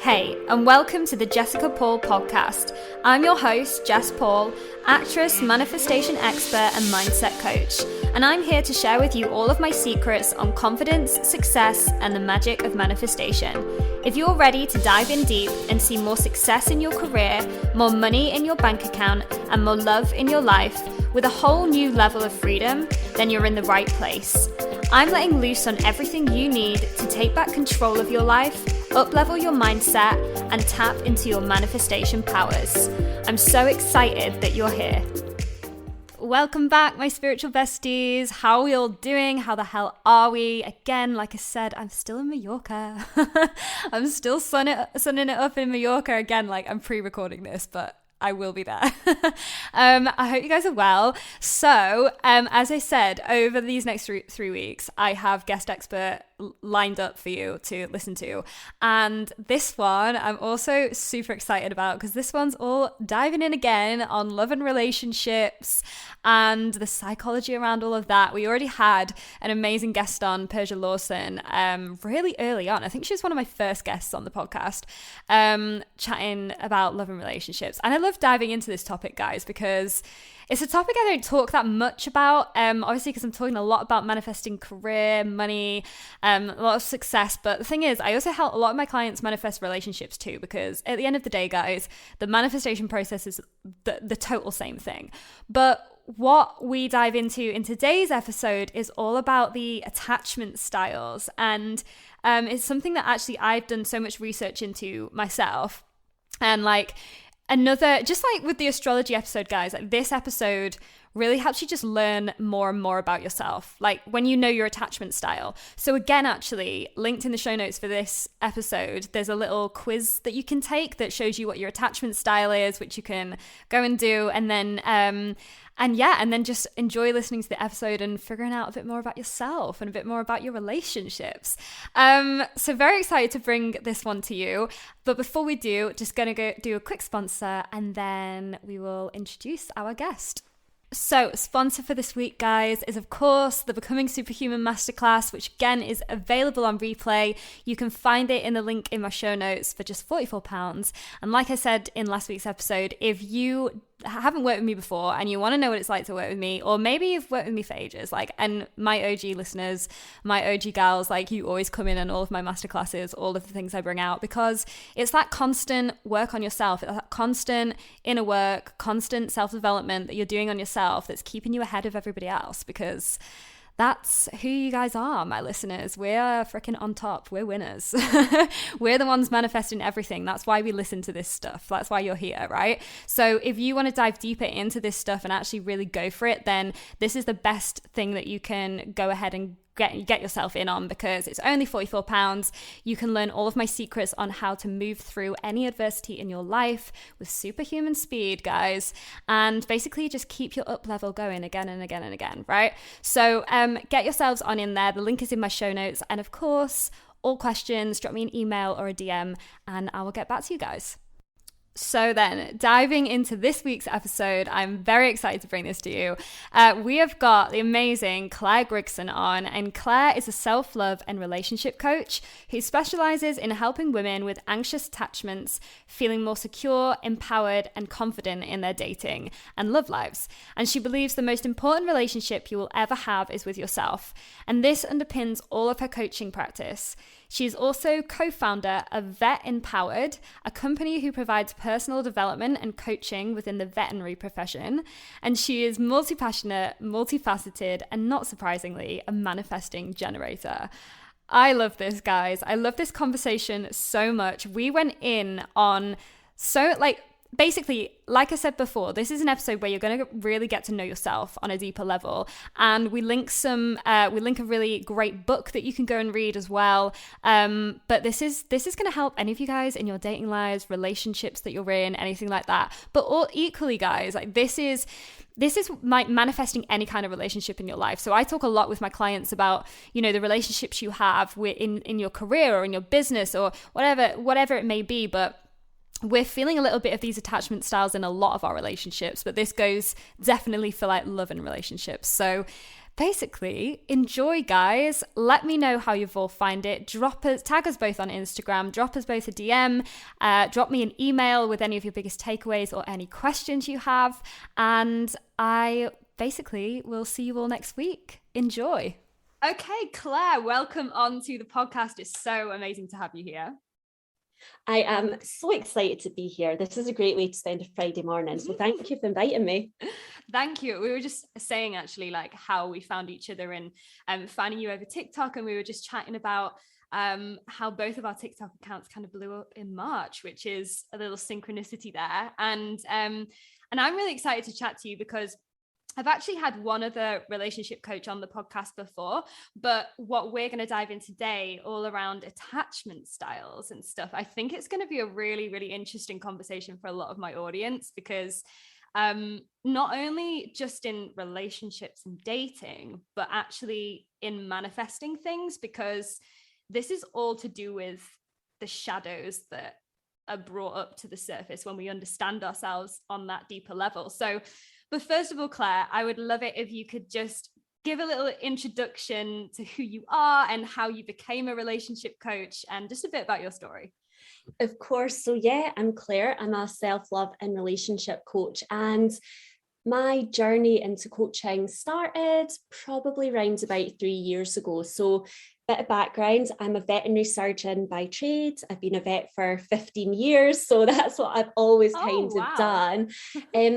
Hey, and welcome to the Jessica Paul podcast. I'm your host, Jess Paul, actress, manifestation expert, and mindset coach. And I'm here to share with you all of my secrets on confidence, success, and the magic of manifestation. If you're ready to dive in deep and see more success in your career, more money in your bank account, and more love in your life, with a whole new level of freedom, then you're in the right place. I'm letting loose on everything you need to take back control of your life, up-level your mindset, and tap into your manifestation powers. I'm so excited that you're here. Welcome back, my spiritual besties. How are we all doing? How the hell are we? Again, like I said, I'm still in Mallorca. I'm still sunning it up in Mallorca. Again, like I'm pre-recording this, but I will be there. I hope you guys are well. So, as I said, over these next three weeks, I have guest expert lined up for you to listen to. And this one I'm also super excited about because this one's all diving in again on love and relationships and the psychology around all of that. We already had an amazing guest on, Persia Lawson, really early on. I think she was one of my first guests on the podcast, chatting about love and relationships. And I love diving into this topic, guys, because it's a topic I don't talk that much about, obviously because I'm talking a lot about manifesting career, money, a lot of success. But the thing is, I also help a lot of my clients manifest relationships too, because at the end of the day, guys, the manifestation process is the total same thing. But what we dive into in today's episode is all about the attachment styles. And it's something that actually I've done so much research into myself. And just like with the astrology episode, guys, like this episode really helps you just learn more and more about yourself, like when you know your attachment style. So again, actually linked in the show notes for this episode, there's a little quiz that you can take that shows you what your attachment style is, which you can go and do, and then just enjoy listening to the episode and figuring out a bit more about yourself and a bit more about your relationships. So very excited to bring this one to you. But before we do, just going to go do a quick sponsor and then we will introduce our guest. So, sponsor for this week, guys, is of course the Becoming Superhuman Masterclass, which again is available on replay. You can find it in the link in my show notes for just £44. And like I said in last week's episode, if you haven't worked with me before and you want to know what it's like to work with me, or maybe you've worked with me for ages, and my OG listeners, my OG gals, you always come in on all of my masterclasses, all of the things I bring out, because it's that constant work on yourself, it's that constant inner work, constant self-development that you're doing on yourself that's keeping you ahead of everybody else, because that's who you guys are, my listeners. We're freaking on top. We're winners. We're the ones manifesting everything. That's why we listen to this stuff. That's why you're here, right? So if you want to dive deeper into this stuff and actually really go for it, then this is the best thing that you can go ahead and get yourself in on, because it's only £44. You can learn all of my secrets on how to move through any adversity in your life with superhuman speed, guys, and basically just keep your up level going again and again and again, right? So get yourselves on in there. The link is in my show notes. And of course, all questions, drop me an email or a DM and I will get back to you guys. So then, diving into this week's episode, I'm very excited to bring this to you. We have got the amazing Claire Grigson on, and Claire is a self-love and relationship coach who specialises in helping women with anxious attachments feeling more secure, empowered, and confident in their dating and love lives. And she believes the most important relationship you will ever have is with yourself. And this underpins all of her coaching practice. She's also co-founder of Vet Empowered, a company who provides personal development and coaching within the veterinary profession. And she is multi-passionate, multifaceted, and not surprisingly, a manifesting generator. I love this, guys. I love this conversation so much. We went in on basically, like I said before, this is an episode where you're going to really get to know yourself on a deeper level. And we link a really great book that you can go and read as well. But this is going to help any of you guys in your dating lives, relationships that you're in, anything like that. But all equally, guys, this is manifesting any kind of relationship in your life. So I talk a lot with my clients about, the relationships you have in your career or in your business or whatever it may be. But we're feeling a little bit of these attachment styles in a lot of our relationships, but this goes definitely for love and relationships. So basically, enjoy, guys. Let me know how you've all find it. Tag us both on Instagram, drop us both a DM, drop me an email with any of your biggest takeaways or any questions you have. And I basically will see you all next week. Enjoy. Okay, Claire, welcome on to the podcast. It's so amazing to have you here. I am so excited to be here. This is a great way to spend a Friday morning. So thank you for inviting me. Thank you. We were just saying actually like how we found each other and finding you over TikTok. And we were just chatting about how both of our TikTok accounts kind of blew up in March, which is a little synchronicity there. And I'm really excited to chat to you because I've actually had one other relationship coach on the podcast before, but what we're going to dive in today, all around attachment styles and stuff, I think it's going to be a really, really interesting conversation for a lot of my audience because not only just in relationships and dating, but actually in manifesting things, because this is all to do with the shadows that are brought up to the surface when we understand ourselves on that deeper level. But first of all, Claire, I would love it if you could just give a little introduction to who you are and how you became a relationship coach and just a bit about your story. Of course. So yeah, I'm Claire. I'm a self-love and relationship coach. And my journey into coaching started probably around about 3 years ago. So bit of background, I'm a veterinary surgeon by trade. I've been a vet for 15 years. So that's what I've always of done.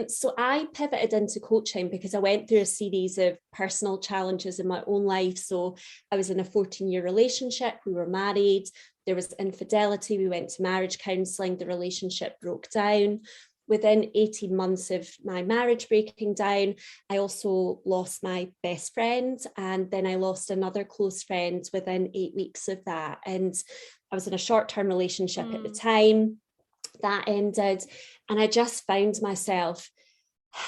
So I pivoted into coaching because I went through a series of personal challenges in my own life. So I was in a 14-year relationship. We were married. There was infidelity. We went to marriage counselling. The relationship broke down. Within 18 months of my marriage breaking down, I also lost my best friend, and then I lost another close friend within 8 weeks of that. And I was in a short-term relationship at the time. That ended, and I just found myself,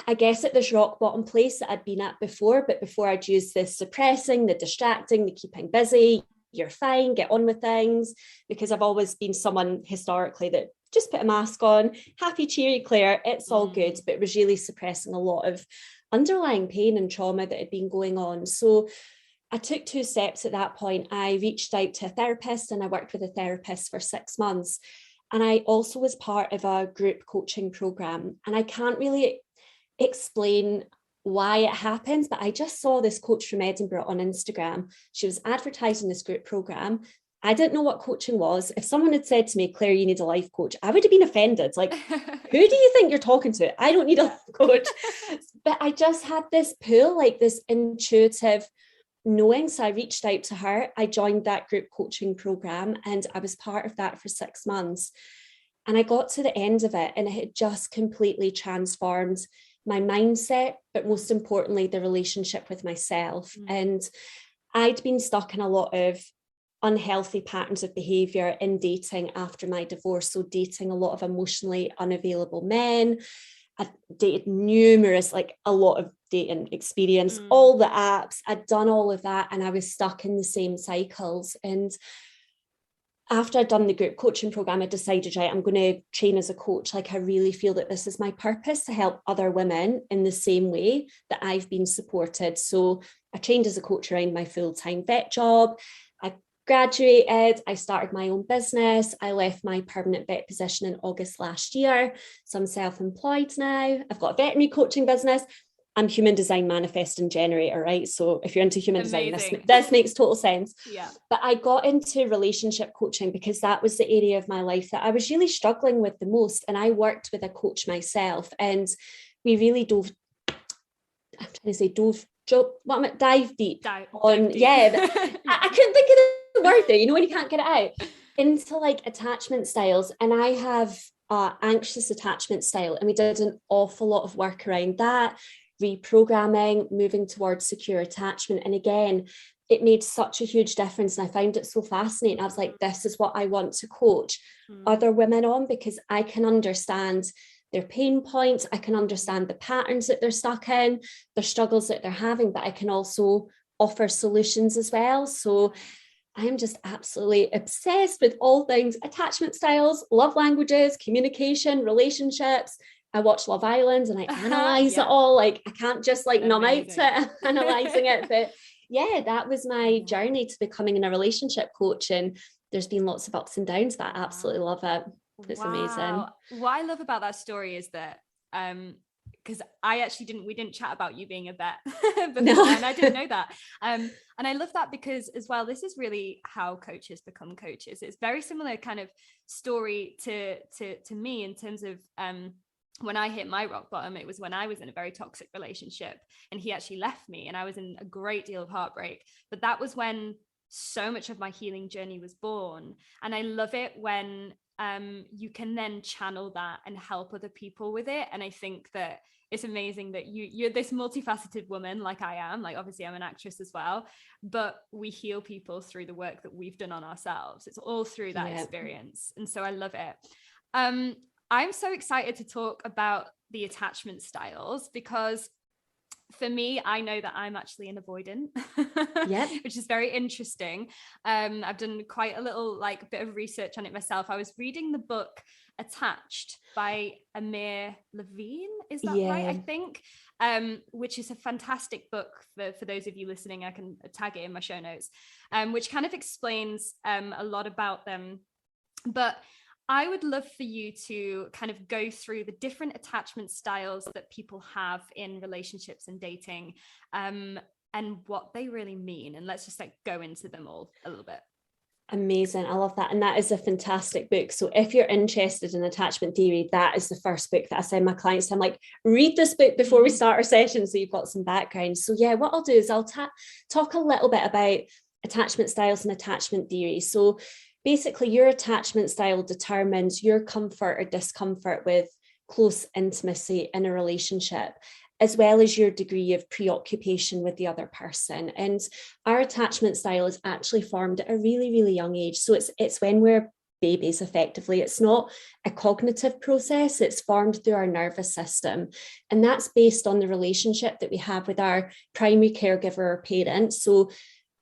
I guess, at this rock bottom place that I'd been at before, but before I'd used the suppressing, the distracting, the keeping busy, you're fine, get on with things, because I've always been someone historically that just put a mask on, happy, cheery Claire, it's all good, but it was really suppressing a lot of underlying pain and trauma that had been going on. So I took 2 steps at that point. I reached out to a therapist and I worked with a therapist for 6 months. And I also was part of a group coaching program. And I can't really explain why it happened, but I just saw this coach from Edinburgh on Instagram. She was advertising this group program. I didn't know what coaching was. If someone had said to me, Claire, you need a life coach, I would have been offended. Like, who do you think you're talking to? I don't need a life coach. But I just had this pull, like this intuitive knowing. So I reached out to her. I joined that group coaching program and I was part of that for 6 months. And I got to the end of it and it had just completely transformed my mindset, but most importantly, the relationship with myself. And I'd been stuck in a lot of unhealthy patterns of behavior in dating after my divorce. So dating a lot of emotionally unavailable men. I dated numerous, like a lot of dating experience, all the apps. I'd done all of that and I was stuck in the same cycles. And after I'd done the group coaching program, I decided, right, I'm going to train as a coach. Like, I really feel that this is my purpose, to help other women in the same way that I've been supported. So I trained as a coach around my full-time vet job. I graduated, I started my own business. I left my permanent vet position in August last year. So I'm self-employed now. I've got a veterinary coaching business. I'm human design manifesting generator, right? So if you're into human design, this makes total sense. Yeah. But I got into relationship coaching because that was the area of my life that I was really struggling with the most. And I worked with a coach myself dive deep. Dive deep. I couldn't think of the word there, you know, when you can't get it out, into like attachment styles. And I have anxious attachment style, and we did an awful lot of work around that, reprogramming, moving towards secure attachment. And again, it made such a huge difference. And I found it so fascinating. I was like, this is what I want to coach other women on, because I can understand their pain points. I can understand the patterns that they're stuck in, the struggles that they're having, but I can also offer solutions as well. So I'm just absolutely obsessed with all things attachment styles, love languages, communication, relationships. I watch Love Island and I analyze it all. Like I can't just like numb out to analyzing it. But yeah, that was my journey to becoming a relationship coach. And there's been lots of ups and downs, but I absolutely love it. It's amazing. What I love about that story is that because we didn't chat about you being a vet before, no. And I didn't know that. And I love that because as well, this is really how coaches become coaches. It's very similar kind of story to me in terms of when I hit my rock bottom. It was when I was in a very toxic relationship and he actually left me, and I was in a great deal of heartbreak. But that was when so much of my healing journey was born. And I love it when you can then channel that and help other people with it. And I think that it's amazing that you're this multifaceted woman like I am. Like obviously I'm an actress as well, but we heal people through the work that we've done on ourselves. It's all through that experience. And so I love it. I'm so excited to talk about the attachment styles because for me, I know that I'm actually an avoidant, which is very interesting. I've done quite a little bit of research on it myself. I was reading the book Attached by Amir Levine. Is that right? I think, which is a fantastic book for those of you listening. I can tag it in my show notes, which kind of explains a lot about them. But I would love for you to kind of go through the different attachment styles that people have in relationships and dating, and what they really mean. And let's just go into them all a little bit. Amazing. I love that. And that is a fantastic book. So if you're interested in attachment theory, that is the first book that I send my clients to. I'm like, read this book before we start our session so you've got some background. So yeah, what I'll do is I'll talk a little bit about attachment styles and attachment theory. So basically, your attachment style determines your comfort or discomfort with close intimacy in a relationship, as well as your degree of preoccupation with the other person. And our attachment style is actually formed at a really, really young age. So it's when we're babies, effectively. It's not a cognitive process. It's formed through our nervous system. And that's based on the relationship that we have with our primary caregiver or parent. So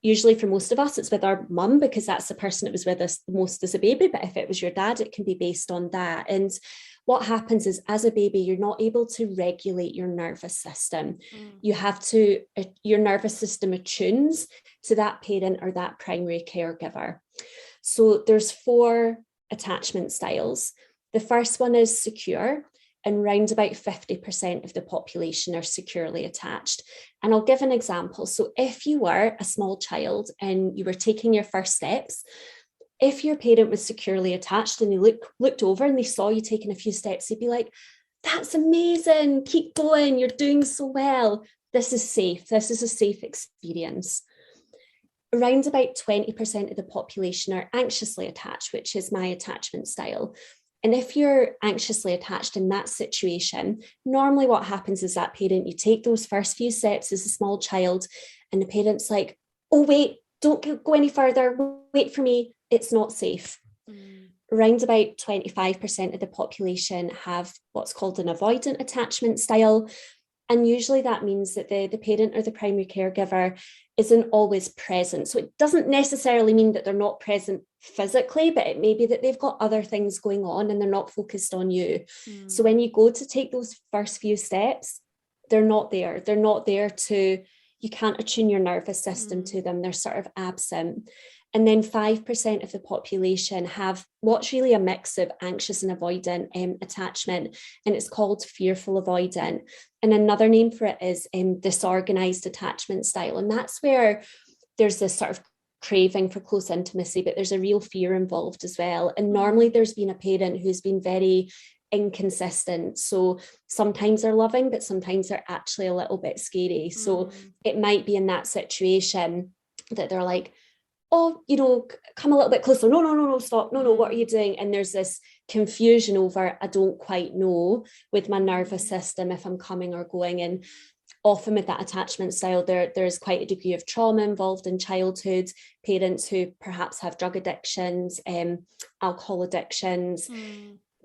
usually for most of us, it's with our mum because that's the person that was with us the most as a baby. But if it was your dad, it can be based on that. And what happens is as a baby, you're not able to regulate your nervous system. You have to, your nervous system attunes to that parent or that primary caregiver. So there's 4 attachment styles. The first one is secure. And round about 50% of the population are securely attached. And I'll give an example. So if you were a small child and you were taking your first steps, if your parent was securely attached and they looked over and they saw you taking a few steps, they'd be like, that's amazing, keep going, you're doing so well. This is safe. This is a safe experience. Around about 20% of the population are anxiously attached, which is my attachment style. And if you're anxiously attached in that situation, normally what happens is that parent, you take those first few steps as a small child and the parent's like, oh, wait, don't go any further. Wait for me. It's not safe. Around about 25% of the population have what's called an avoidant attachment style. And usually that means that the parent or the primary caregiver isn't always present. So it doesn't necessarily mean that they're not present physically, but it may be that they've got other things going on and they're not focused on you. So when you go to take those first few steps, they're not there. They're not there you can't attune your nervous system to them. They're sort of absent. And then 5% of the population have what's really a mix of anxious and avoidant attachment, and it's called fearful avoidant. And another name for it is disorganized attachment style. And that's where there's this sort of craving for close intimacy, but there's a real fear involved as well. And normally there's been a parent who's been very inconsistent. So sometimes they're loving, but sometimes they're actually a little bit scary. So it might be in that situation that they're like, oh, come a little bit closer. No, stop. No, what are you doing? And there's this confusion over, I don't quite know with my nervous system if I'm coming or going. And often with that attachment style, there's quite a degree of trauma involved in childhood, parents who perhaps have drug addictions, alcohol addictions,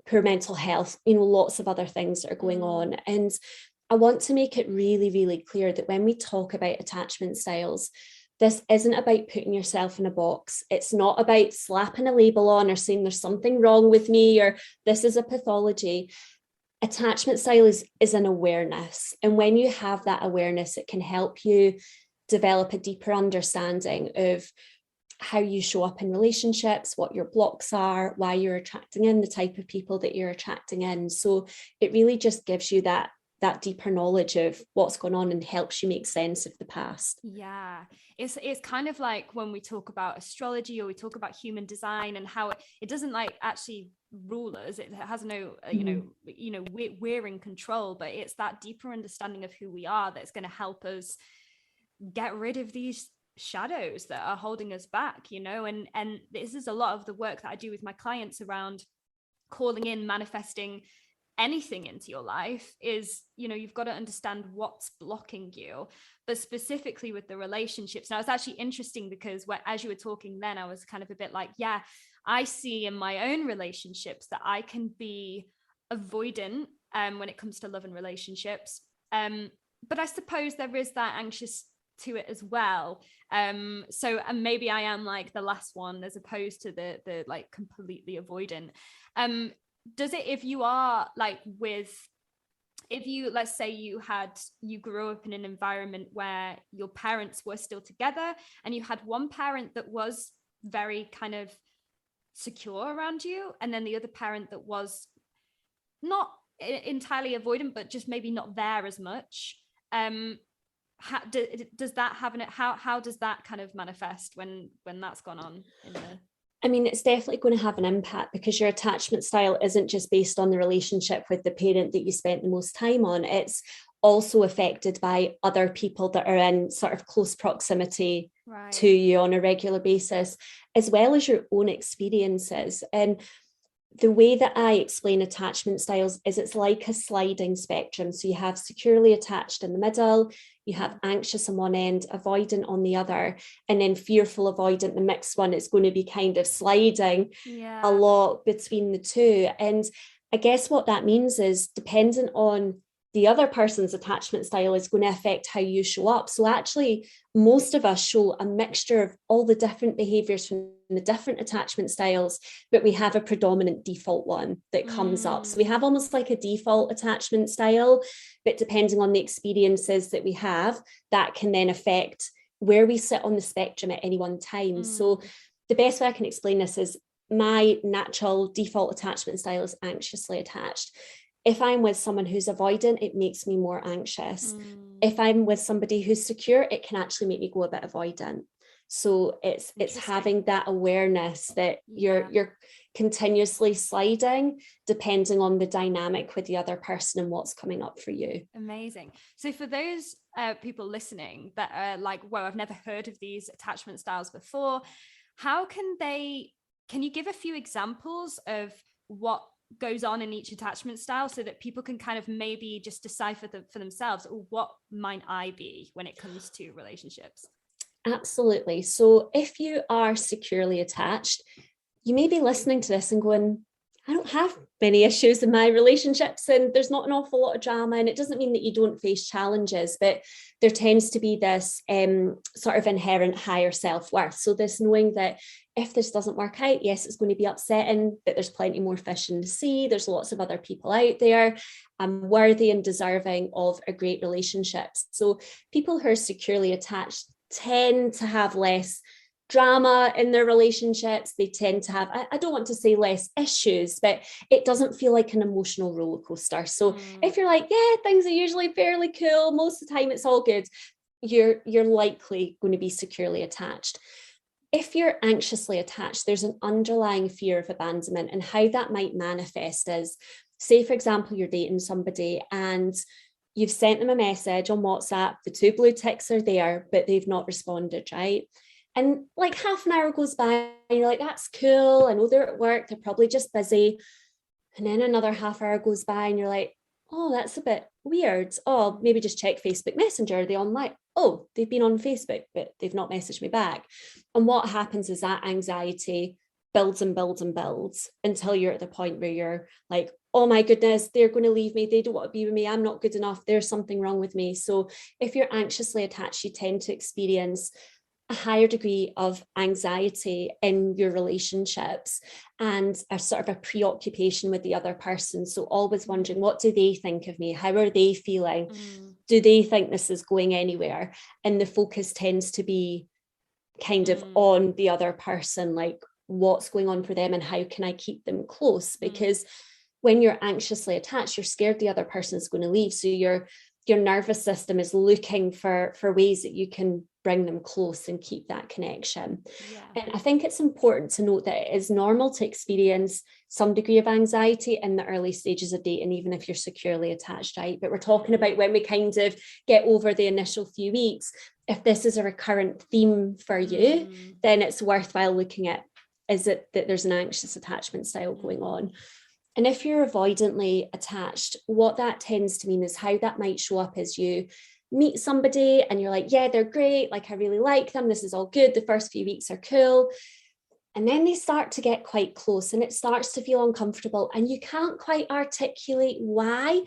poor mental health, lots of other things that are going on. And I want to make it really, really clear that when we talk about attachment styles, this isn't about putting yourself in a box. It's not about slapping a label on or saying there's something wrong with me or this is a pathology. attachment style is an awareness. And when you have that awareness, it can help you develop a deeper understanding of how you show up in relationships, what your blocks are, why you're attracting in the type of people that you're attracting in. So it really just gives you that deeper knowledge of what's going on and helps you make sense of the past. Yeah, it's kind of like when we talk about astrology or we talk about human design and how it doesn't like actually rule us. It has no, we're in control, but it's that deeper understanding of who we are that's going to help us get rid of these shadows that are holding us back, and this is a lot of the work that I do with my clients around calling in, manifesting anything into your life is, you've got to understand what's blocking you, but specifically with the relationships. Now, it's actually interesting because as you were talking then, I was kind of a bit like, yeah, I see in my own relationships that I can be avoidant when it comes to love and relationships. But I suppose there is that anxious to it as well. So maybe I am like the last one as opposed to the like completely avoidant. Does it, if you are like let's say you grew up in an environment where your parents were still together and you had one parent that was very kind of secure around you, and then the other parent that was not entirely avoidant, but just maybe not there as much, does that have how does that kind of manifest when that's gone on in the... I mean, it's definitely going to have an impact because your attachment style isn't just based on the relationship with the parent that you spent the most time on. It's also affected by other people that are in sort of close proximity to you on a regular basis, as well as your own experiences. And the way that I explain attachment styles is it's like a sliding spectrum. So you have securely attached in the middle, you have anxious on one end, avoidant on the other, and then fearful avoidant, the mixed one, is going to be kind of sliding a lot between the two. And I guess what that means is dependent on the other person's attachment style is going to affect how you show up. So actually, most of us show a mixture of all the different behaviors from the different attachment styles, but we have a predominant default one that comes up. So we have almost like a default attachment style, but depending on the experiences that we have, that can then affect where we sit on the spectrum at any one time. So the best way I can explain this is my natural default attachment style is anxiously attached. If I'm with someone who's avoidant, it makes me more anxious. If I'm with somebody who's secure, it can actually make me go a bit avoidant. So it's having that awareness that you're continuously sliding depending on the dynamic with the other person and what's coming up for you. Amazing. So for those people listening that are like, well, I've never heard of these attachment styles before, can you give a few examples of what goes on in each attachment style so that people can kind of maybe just decipher for themselves, or what might I be when it comes to relationships? Absolutely. So if you are securely attached, you may be listening to this and going, I don't have many issues in my relationships and there's not an awful lot of drama. And it doesn't mean that you don't face challenges, but there tends to be this sort of inherent higher self-worth. So this knowing that if this doesn't work out, yes, it's going to be upsetting, but there's plenty more fish in the sea. There's lots of other people out there. I'm worthy and deserving of a great relationship. So people who are securely attached tend to have less drama in their relationships. They tend to have, I don't want to say less issues, but it doesn't feel like an emotional roller coaster. So if you're like, yeah, things are usually fairly cool, most of the time it's all good, you're likely going to be securely attached. If you're anxiously attached, there's an underlying fear of abandonment, and how that might manifest is, say, for example, you're dating somebody and you've sent them a message on WhatsApp, the 2 blue ticks are there, but they've not responded, right? And like half an hour goes by and you're like, that's cool. I know they're at work. They're probably just busy. And then another half hour goes by and you're like, oh, that's a bit weird. Oh, maybe just check Facebook Messenger. Are they online? Oh, they've been on Facebook, but they've not messaged me back. And what happens is that anxiety builds and builds and builds until you're at the point where you're like, oh my goodness, they're going to leave me. They don't want to be with me. I'm not good enough. There's something wrong with me. So if you're anxiously attached, you tend to experience a higher degree of anxiety in your relationships and a sort of a preoccupation with the other person. So always wondering, what do they think of me? How are they feeling? Do they think this is going anywhere? And the focus tends to be kind of on the other person, like what's going on for them and how can I keep them close? Because when you're anxiously attached, you're scared the other person is going to leave. So your nervous system is looking for ways that you can bring them close and keep that connection. And I think it's important to note that it is normal to experience some degree of anxiety in the early stages of dating, even if you're securely attached, right? But we're talking about when we kind of get over the initial few weeks. If this is a recurrent theme for you, then it's worthwhile looking at, is it that there's an anxious attachment style going on? And if you're avoidantly attached, what that tends to mean is how that might show up as you meet somebody and you're like, yeah, they're great. Like, I really like them. This is all good. The first few weeks are cool. And then they start to get quite close and it starts to feel uncomfortable and you can't quite articulate why,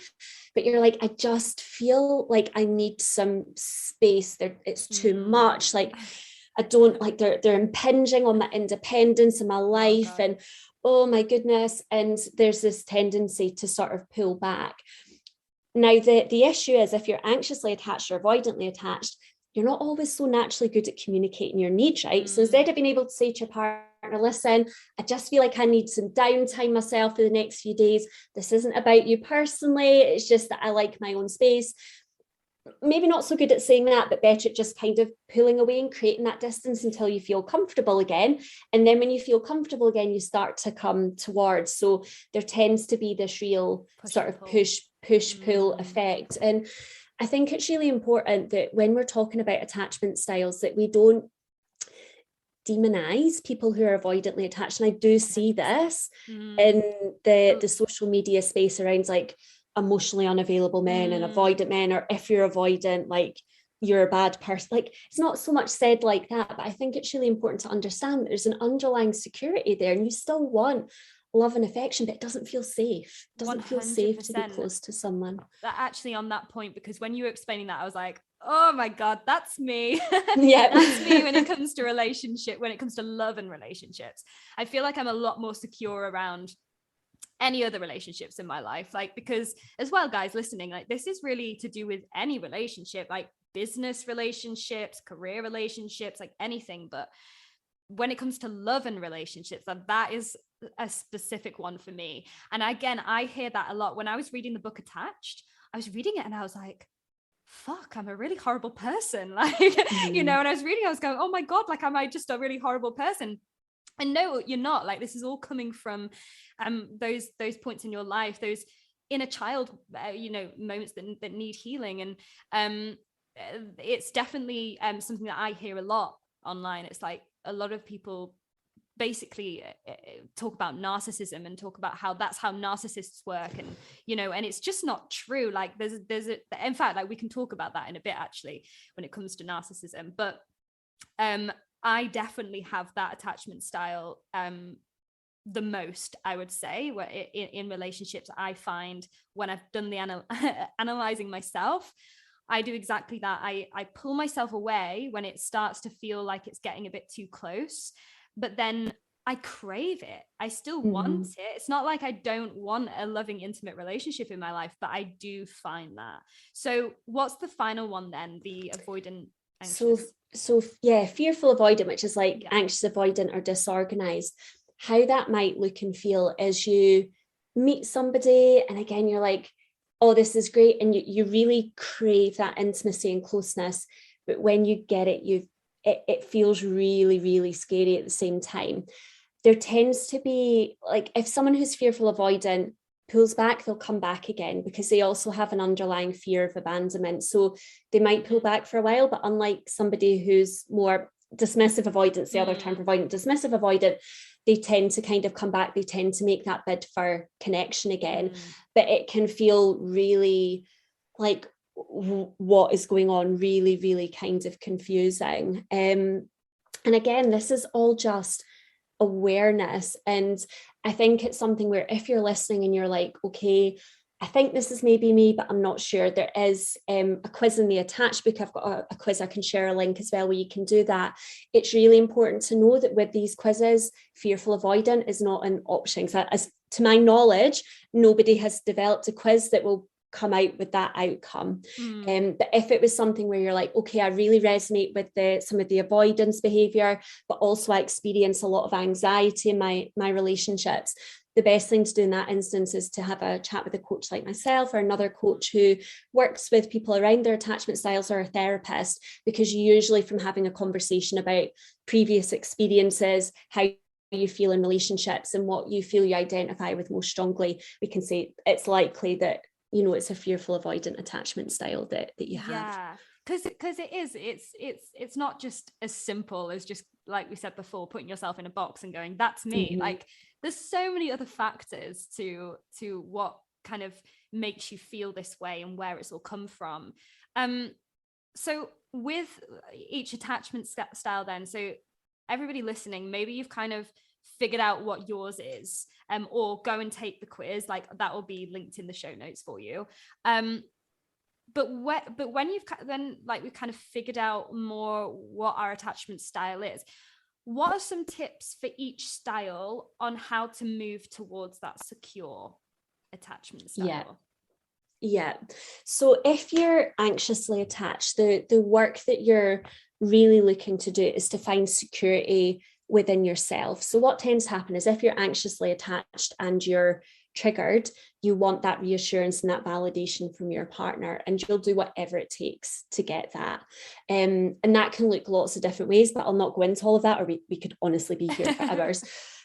but you're like, I just feel like I need some space. It's too much. Like, I don't like, they're impinging on my independence and my life. And oh my goodness. And there's this tendency to sort of pull back. Now, the issue is if you're anxiously attached or avoidantly attached, you're not always so naturally good at communicating your needs, right? So instead of being able to say to your partner, listen, I just feel like I need some downtime myself for the next few days. This isn't about you personally. It's just that I like my own space. Maybe not so good at saying that, but better at just kind of pulling away and creating that distance until you feel comfortable again. And then when you feel comfortable again, you start to come towards. So there tends to be this real sort of push-pull effect. And I think it's really important that when we're talking about attachment styles, that we don't demonize people who are avoidantly attached. And I do see this in the social media space around like emotionally unavailable men and avoidant men, or if you're avoidant, like you're a bad person. Like, it's not so much said like that, but I think it's really important to understand that there's an underlying security there and you still want love and affection, but it doesn't feel safe. It doesn't 100%. Feel safe to be close to someone. That actually, on that point, because when you were explaining that, I was like, oh my God, that's me. Yeah. That's me when it comes to relationship, when it comes to love and relationships. I feel like I'm a lot more secure around any other relationships in my life, like, because as well, guys listening, like, this is really to do with any relationship, like business relationships, career relationships, like anything. But when it comes to love and relationships, that is a specific one for me. And again, I hear that a lot. When I was reading the book Attached, I was reading it and I was like, fuck, I'm a really horrible person. Like, you know, and I was reading, I was going, oh my God, like, am I just a really horrible person? And no, you're not. Like, this is all coming from those points in your life, those inner child, moments that need healing. And it's definitely something that I hear a lot online. It's like a lot of people basically talk about narcissism and talk about how that's how narcissists work, and and it's just not true. Like, in fact, like, we can talk about that in a bit actually when it comes to narcissism. But I definitely have that attachment style the most, I would say, where in relationships. I find when I've done the analyzing myself, I do exactly that. I pull myself away when it starts to feel like it's getting a bit too close, but then I crave it. I still want it. It's not like I don't want a loving, intimate relationship in my life, but I do find that. So what's the final one then? The avoidant, anxious. So yeah, fearful avoidant, which is like anxious avoidant or disorganized. How that might look and feel is you meet somebody and again, you're like, oh, this is great. And you really crave that intimacy and closeness. But when you get it, it feels really, really scary at the same time. There tends to be, like, if someone who's fearful avoidant pulls back, they'll come back again because they also have an underlying fear of abandonment. So they might pull back for a while, but unlike somebody who's more dismissive avoidance, the other term for avoidant, dismissive avoidant, they tend to kind of come back. They tend to make that bid for connection again, but it can feel really like what is going on, really, really kind of confusing. And again, this is all just awareness. And I think it's something where if you're listening and you're like, okay, I think this is maybe me, but I'm not sure. There is a quiz in the attached book. I've got a quiz. I can share a link as well where you can do that. It's really important to know that with these quizzes, fearful avoidant is not an option. So as to my knowledge, nobody has developed a quiz that will come out with that outcome. But if it was something where you're like, okay, I really resonate with some of the avoidance behavior, but also I experience a lot of anxiety in my relationships, the best thing to do in that instance is to have a chat with a coach like myself or another coach who works with people around their attachment styles, or a therapist, because usually from having a conversation about previous experiences, how you feel in relationships and what you feel you identify with most strongly, we can say it's likely that, you know, it's a fearful avoidant attachment style that you have. Yeah, because it's not just as simple as, just like we said before, putting yourself in a box and going, that's me. Like there's so many other factors to what kind of makes you feel this way and where it's all come from. So with each attachment style then, so everybody listening, maybe you've kind of figured out what yours is, or go and take the quiz, like that will be linked in the show notes for you. But when you've then, like, we've kind of figured out more what our attachment style is, what are some tips for each style on how to move towards that secure attachment style? Yeah. So if you're anxiously attached, the work that you're really looking to do is to find security within yourself. So what tends to happen is if you're anxiously attached and you're triggered, you want that reassurance and that validation from your partner, and you'll do whatever it takes to get that. And that can look lots of different ways, but I'll not go into all of that, or we could honestly be here for hours.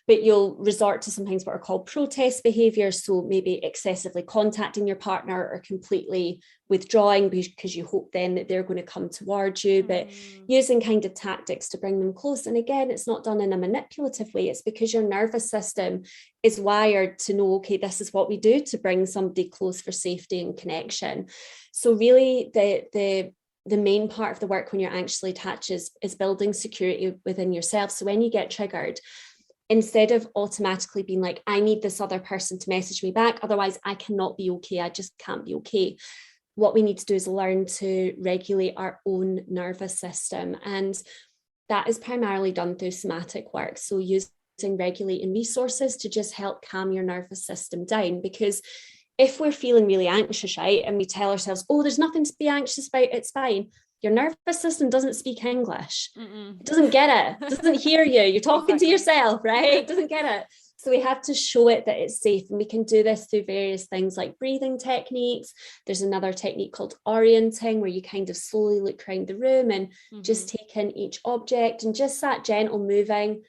But you'll resort to sometimes what are called protest behaviors. So maybe excessively contacting your partner or completely withdrawing because you hope then that they're going to come towards you, but using kind of tactics to bring them close. And again, it's not done in a manipulative way. It's because your nervous system is wired to know, okay, this is what we do to bring somebody close for safety and connection. So really the main part of the work when you're anxiously attached is building security within yourself. So when you get triggered, instead of automatically being like, I need this other person to message me back, otherwise I cannot be okay, I just can't be okay. What we need to do is learn to regulate our own nervous system. And that is primarily done through somatic work. So using regulating resources to just help calm your nervous system down. Because if we're feeling really anxious, right, and we tell ourselves, oh, there's nothing to be anxious about, it's fine, your nervous system doesn't speak English. It doesn't get it, doesn't hear you. You're talking to yourself, right? It doesn't get it. So we have to show it that it's safe. And we can do this through various things like breathing techniques. There's another technique called orienting, where you kind of slowly look around the room and just take in each object, and just that gentle moving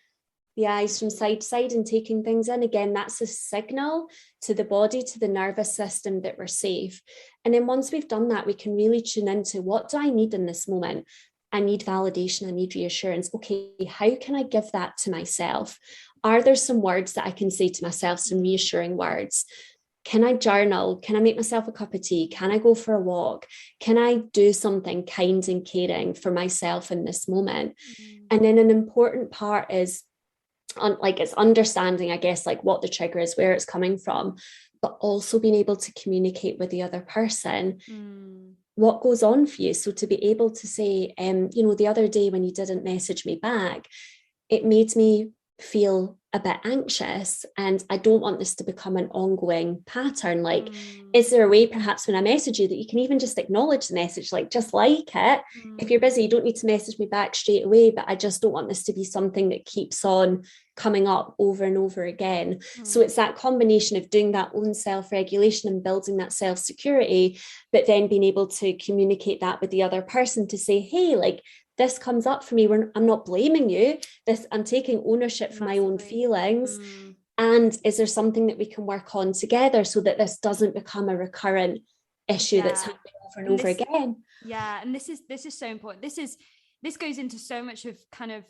the eyes from side to side and taking things in. Again, that's a signal to the body, to the nervous system, that we're safe. And then once we've done that, we can really tune into, what do I need in this moment? I need validation, I need reassurance. Okay, how can I give that to myself? Are there some words that I can say to myself, some reassuring words? Can I journal? Can I make myself a cup of tea? Can I go for a walk? Can I do something kind and caring for myself in this moment? And then an important part is, it's understanding, I guess, like what the trigger is, where it's coming from, but also being able to communicate with the other person what goes on for you. So to be able to say, the other day when you didn't message me back, it made me feel a bit anxious, and I don't want this to become an ongoing pattern. Like, is there a way perhaps when I message you that you can even just acknowledge the message, like just like it? If you're busy, you don't need to message me back straight away, but I just don't want this to be something that keeps on coming up over and over again. So it's that combination of doing that own self-regulation and building that self-security, but then being able to communicate that with the other person to say, hey, like, this comes up for me, I'm not blaming you, I'm taking ownership for my own feelings. And is there something that we can work on together so that this doesn't become a recurrent issue that's happening over and over again? Yeah, and this is so important. This goes into so much of kind of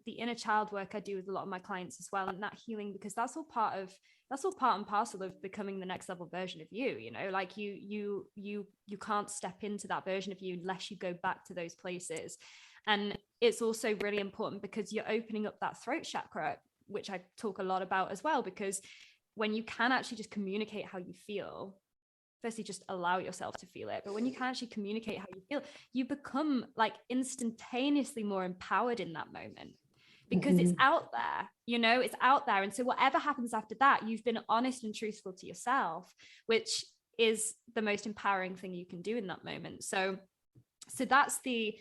the inner child work I do with a lot of my clients as well, and that healing, because that's all part and parcel of becoming the next level version of you. You know, like you can't step into that version of you unless you go back to those places. And it's also really important because you're opening up that throat chakra, which I talk a lot about as well, because when you can actually just communicate how you feel, firstly just allow yourself to feel it, but when you can actually communicate how you feel, you become like instantaneously more empowered in that moment, because it's out there, it's out there. And so whatever happens after that, you've been honest and truthful to yourself, which is the most empowering thing you can do in that moment. So that's the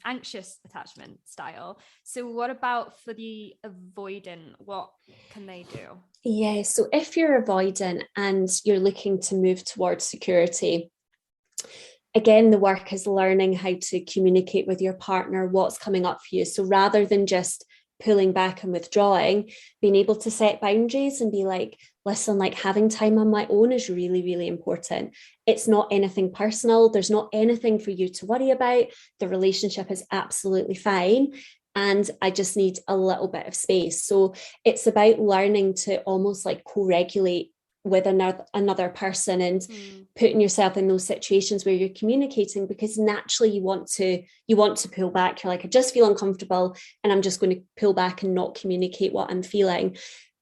anxious attachment style. So what about for the avoidant? What can they do? Yeah, so if you're avoidant and you're looking to move towards security, again, the work is learning how to communicate with your partner what's coming up for you. So rather than just pulling back and withdrawing, being able to set boundaries and be like, listen, like having time on my own is really, really important. It's not anything personal. There's not anything for you to worry about. The relationship is absolutely fine. And I just need a little bit of space. So it's about learning to almost like co-regulate with another person and putting yourself in those situations where you're communicating, because naturally you want to pull back. You're like, I just feel uncomfortable and I'm just going to pull back and not communicate what I'm feeling.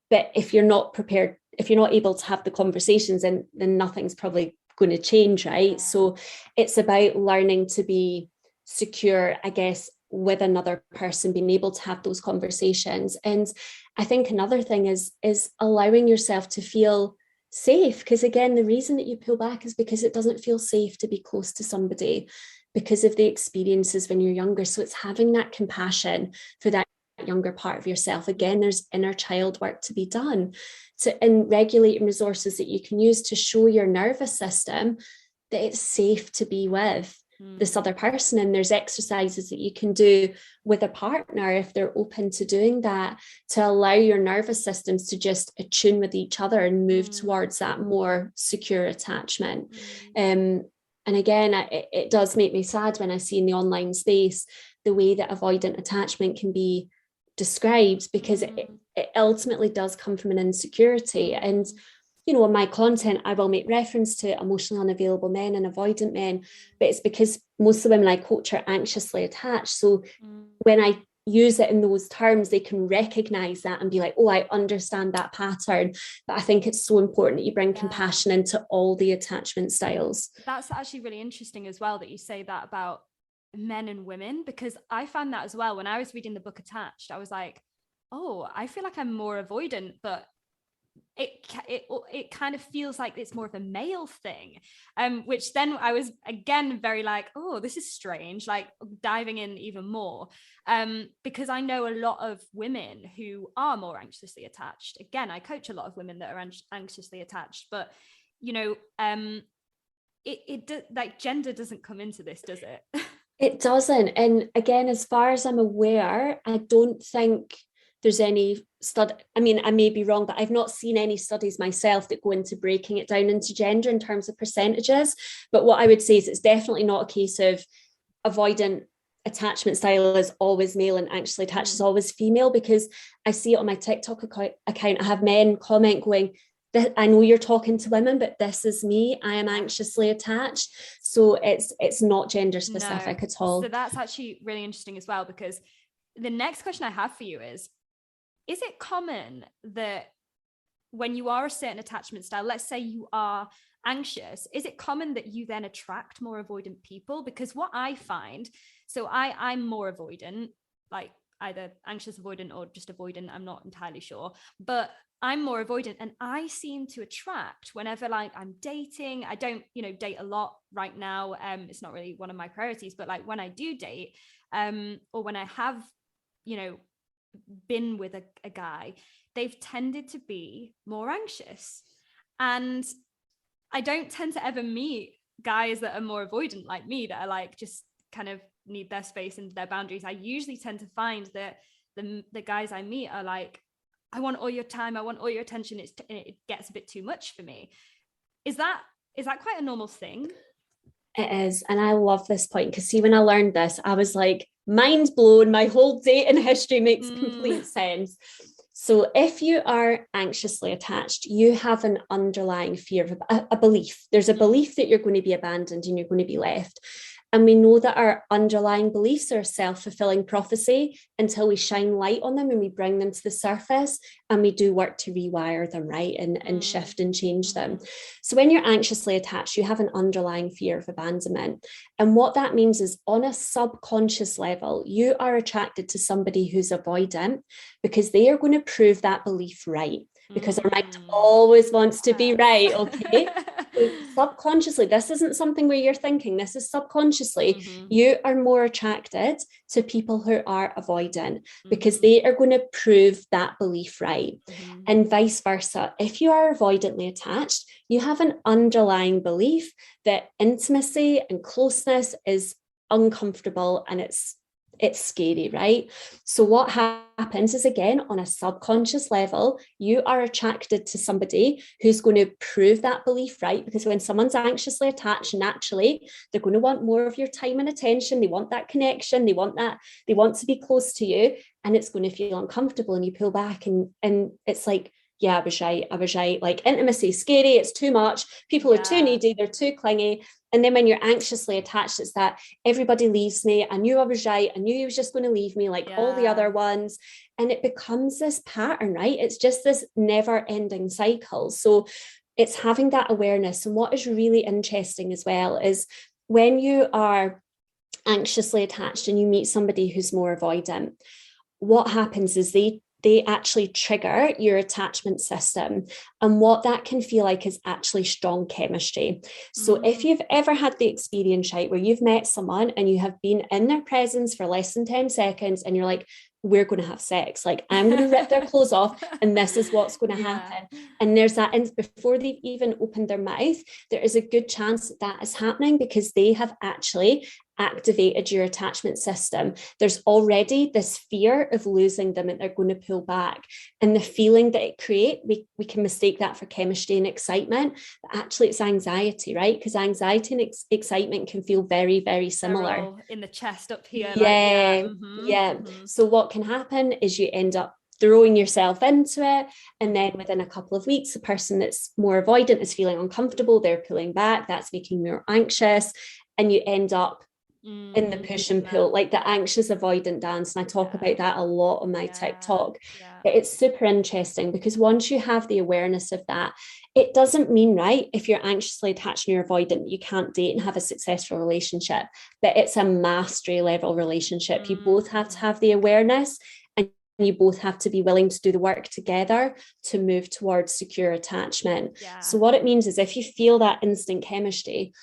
But if you're not prepared, if you're not able to have the conversations, then nothing's probably going to change, right? So it's about learning to be secure, I guess, with another person, being able to have those conversations. And I think another thing is allowing yourself to feel safe, because again, the reason that you pull back is because it doesn't feel safe to be close to somebody because of the experiences when you're younger. So it's having that compassion for that younger part of yourself. Again, there's inner child work to be done, and regulating resources that you can use to show your nervous system that it's safe to be with this other person. And there's exercises that you can do with a partner if they're open to doing that, to allow your nervous systems to just attune with each other and move towards that more secure attachment. And again, it does make me sad when I see in the online space the way that avoidant attachment can be described, because it ultimately does come from an insecurity. And in my content, I will make reference to emotionally unavailable men and avoidant men, but it's because most of the women I coach are anxiously attached. So when I use it in those terms, they can recognize that and be like, oh, I understand that pattern. But I think it's so important that you bring compassion into all the attachment styles. That's actually really interesting as well that you say that about men and women, because I found that as well. When I was reading the book Attached, I was like, oh, I feel like I'm more avoidant, but it kind of feels like it's more of a male thing, which then I was again very like, oh, this is strange, like diving in even more, because I know a lot of women who are more anxiously attached. Again, I coach a lot of women that are anxiously attached, but like gender doesn't come into this, does it? It doesn't. And again, as far as I'm aware, I don't think there's any study. I mean, I may be wrong, but I've not seen any studies myself that go into breaking it down into gender in terms of percentages. But what I would say is it's definitely not a case of avoidant attachment style is always male and anxiously attached is always female, because I see it on my TikTok account. I have men comment going, I know you're talking to women, but this is me. I am anxiously attached. So it's not gender specific at all. So that's actually really interesting as well, because the next question I have for you is it common that when you are a certain attachment style, let's say you are anxious, is it common that you then attract more avoidant people? Because what I find, so I'm more avoidant, like either anxious avoidant or just avoidant, I'm not entirely sure, but I'm more avoidant, and I seem to attract whenever like I'm dating. I don't, date a lot right now. It's not really one of my priorities, but like when I do date, or when I have, been with a guy, they've tended to be more anxious. And I don't tend to ever meet guys that are more avoidant like me, that are like just kind of need their space and their boundaries. I usually tend to find that the guys I meet are like, I want all your time, I want all your attention. It gets a bit too much for me. Is that quite a normal thing? It is. And I love this point, because see, when I learned this, I was like, mind blown. My whole dating history makes complete sense. So if you are anxiously attached, you have an underlying fear of a belief. There's a belief that you're going to be abandoned and you're going to be left. And we know that our underlying beliefs are self-fulfilling prophecy until we shine light on them and we bring them to the surface and we do work to rewire them, right? And shift and change them. So when you're anxiously attached, you have an underlying fear of abandonment. And what that means is on a subconscious level, you are attracted to somebody who's avoidant because they are going to prove that belief right. Because our mind always wants to be right, okay? So subconsciously, this isn't something where you're thinking, this is subconsciously, you are more attracted to people who are avoidant because they are going to prove that belief right. And vice versa. If you are avoidantly attached, you have an underlying belief that intimacy and closeness is uncomfortable and it's scary, right? So what happens is, again, on a subconscious level, you are attracted to somebody who's going to prove that belief right, because when someone's anxiously attached, naturally, they're going to want more of your time and attention. They want that connection. They want to be close to you, and it's going to feel uncomfortable, and you pull back and it's like, yeah, I was right. Like, intimacy is scary. It's too much. People are too needy. They're too clingy. And then when you're anxiously attached, it's that everybody leaves me. I knew I was right. I knew he was just going to leave me like all the other ones. And it becomes this pattern, right? It's just this never ending cycle. So it's having that awareness. And what is really interesting as well is when you are anxiously attached and you meet somebody who's more avoidant, what happens is they actually trigger your attachment system. And what that can feel like is actually strong chemistry. So if you've ever had the experience, right, where you've met someone and you have been in their presence for less than 10 seconds and you're like, we're going to have sex, like I'm going to rip their clothes off and this is what's going to happen. And there's that, and before they've even opened their mouth, there is a good chance that is happening because they have actually activated your attachment system. There's already this fear of losing them and they're going to pull back. And the feeling that it creates, we can mistake that for chemistry and excitement, but actually it's anxiety, right? Because anxiety and excitement can feel very, very similar. In the chest up here. So what can happen is you end up throwing yourself into it, and then within a couple of weeks, the person that's more avoidant is feeling uncomfortable, they're pulling back, that's making you more anxious, and you end up in the push and pull, like the anxious avoidant dance. And I talk about that a lot on my TikTok. But it's super interesting because once you have the awareness of that, it doesn't mean, right, if you're anxiously attached and you're avoidant, you can't date and have a successful relationship, but it's a mastery level relationship. You both have to have the awareness, and you both have to be willing to do the work together to move towards secure attachment. So what it means is if you feel that instant chemistry,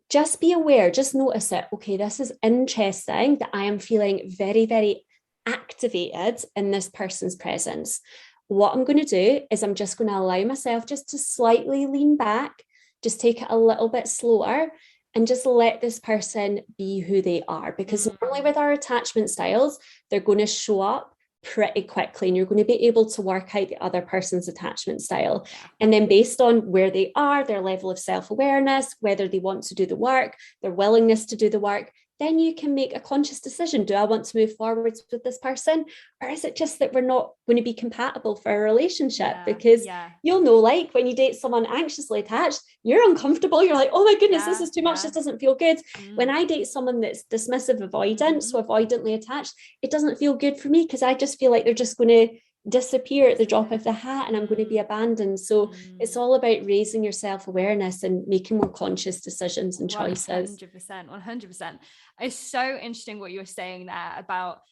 just be aware, just notice it. Okay, this is interesting that I am feeling very, very activated in this person's presence. What I'm going to do is I'm just going to allow myself just to slightly lean back, just take it a little bit slower, and just let this person be who they are. Because normally with our attachment styles, they're going to show up pretty quickly and you're going to be able to work out the other person's attachment style. And then based on where they are, their level of self-awareness, whether they want to do the work, their willingness to do the work, then you can make a conscious decision. Do I want to move forwards with this person? Or is it just that we're not going to be compatible for a relationship? Because you'll know, like when you date someone anxiously attached, you're uncomfortable. You're like, oh my goodness, this is too much. This doesn't feel good. When I date someone that's dismissive avoidant, so avoidantly attached, it doesn't feel good for me because I just feel like they're just going to disappear at the drop of the hat and I'm going to be abandoned. So it's all about raising your self-awareness and making more conscious decisions and choices. 100%. It's so interesting what you were saying there about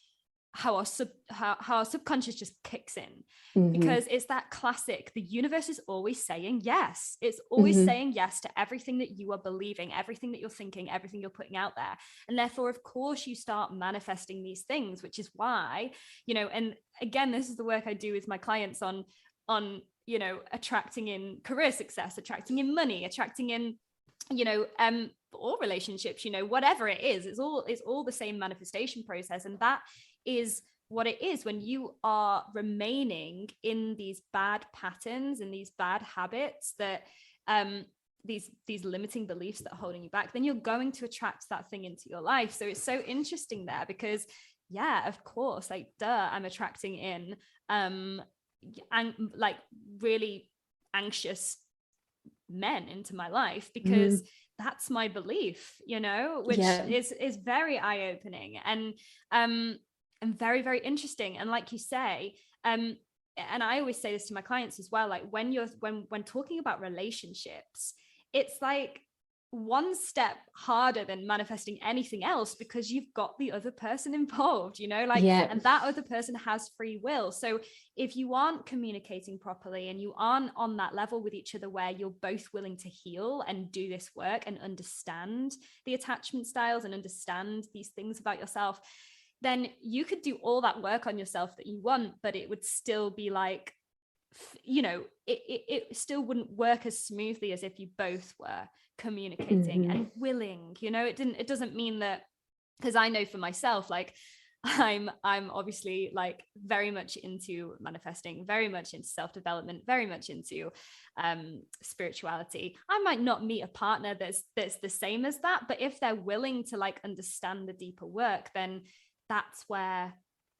how our subconscious just kicks in, because it's that classic, the universe is always saying yes. It's always saying yes to everything that you are believing, everything that you're thinking, everything you're putting out there. And therefore, of course, you start manifesting these things, which is why, and again, this is the work I do with my clients on, attracting in career success, attracting in money, attracting in, all relationships, whatever it is, it's all the same manifestation process. And that is what it is when you are remaining in these bad patterns and these bad habits that these limiting beliefs that are holding you back, then you're going to attract that thing into your life. So it's so interesting there because of course, like I'm attracting in and like really anxious men into my life, because that's my belief, you know, which is very eye-opening and very, very interesting. And like you say, and I always say this to my clients as well, like when talking about relationships, it's like one step harder than manifesting anything else, because you've got the other person involved, you know, like, and that other person has free will. So if you aren't communicating properly and you aren't on that level with each other where you're both willing to heal and do this work and understand the attachment styles and understand these things about yourself, then you could do all that work on yourself that you want, but it would still be like, you know, it still wouldn't work as smoothly as if you both were communicating and willing, you know. It doesn't mean that, because I know for myself, like I'm obviously like very much into manifesting, very much into self-development, very much into spirituality. I might not meet a partner that's the same as that, but if they're willing to like understand the deeper work, then that's where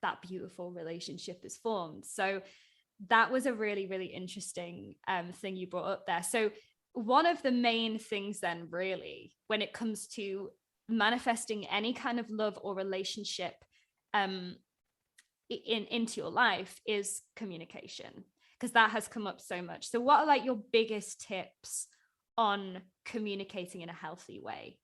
that beautiful relationship is formed. So that was a really, really interesting thing you brought up there. So one of the main things then, really, when it comes to manifesting any kind of love or relationship into your life is communication, because that has come up so much. So what are like your biggest tips on communicating in a healthy way?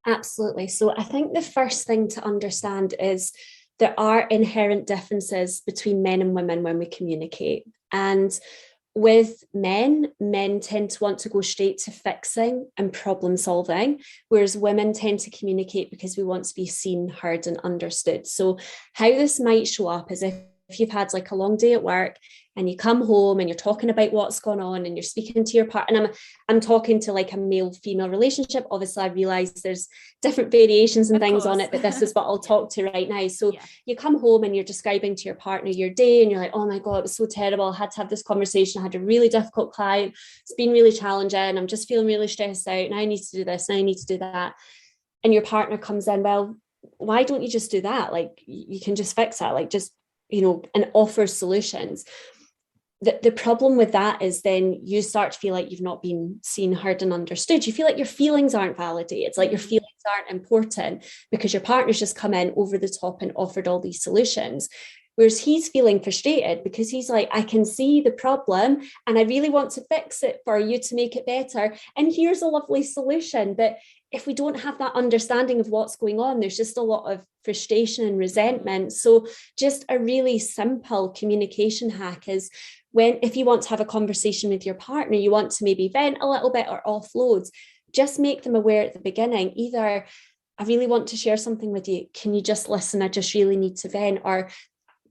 Absolutely. So I think the first thing to understand is there are inherent differences between men and women when we communicate. And with men tend to want to go straight to fixing and problem solving, whereas women tend to communicate because we want to be seen, heard, and understood. So how this might show up is if you've had like a long day at work and you come home and you're talking about what's going on and you're speaking to your partner, and I'm talking to like a male-female relationship. Obviously, I realize there's different variations and of things course. on it, but this is what I'll talk to right now. So you come home and you're describing to your partner your day and you're like, oh my God, it was so terrible. I had to have this conversation. I had a really difficult client. It's been really challenging. I'm just feeling really stressed out. Now I need to do this. Now I need to do that. And your partner comes in, well, why don't you just do that? Like, you can just fix that. Like, just, you know, and offer solutions. The problem with that is then you start to feel like you've not been seen, heard, and understood. You feel like your feelings aren't validated. It's like your feelings aren't important because your partner's just come in over the top and offered all these solutions. Whereas he's feeling frustrated because he's like, I can see the problem and I really want to fix it for you to make it better. And here's a lovely solution. But if we don't have that understanding of what's going on, there's just a lot of frustration and resentment. So just a really simple communication hack is, if you want to have a conversation with your partner, you want to maybe vent a little bit or offload, just make them aware at the beginning, either I really want to share something with you. Can you just listen? I just really need to vent. Or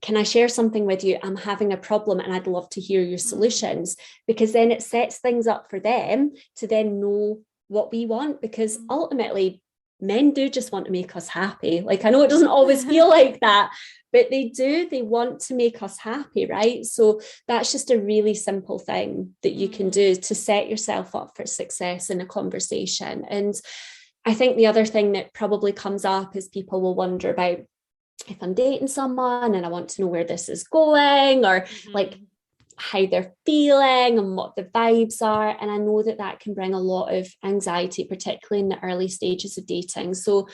can I share something with you? I'm having a problem and I'd love to hear your solutions, because then it sets things up for them to then know what we want, because ultimately men do just want to make us happy. Like, I know it doesn't always feel like that, but they want to make us happy, right? So that's just a really simple thing that you can do to set yourself up for success in a conversation. And I think the other thing that probably comes up is people will wonder about, if I'm dating someone and I want to know where this is going, or like how they're feeling and what the vibes are. And I know that can bring a lot of anxiety, particularly in the early stages of dating. So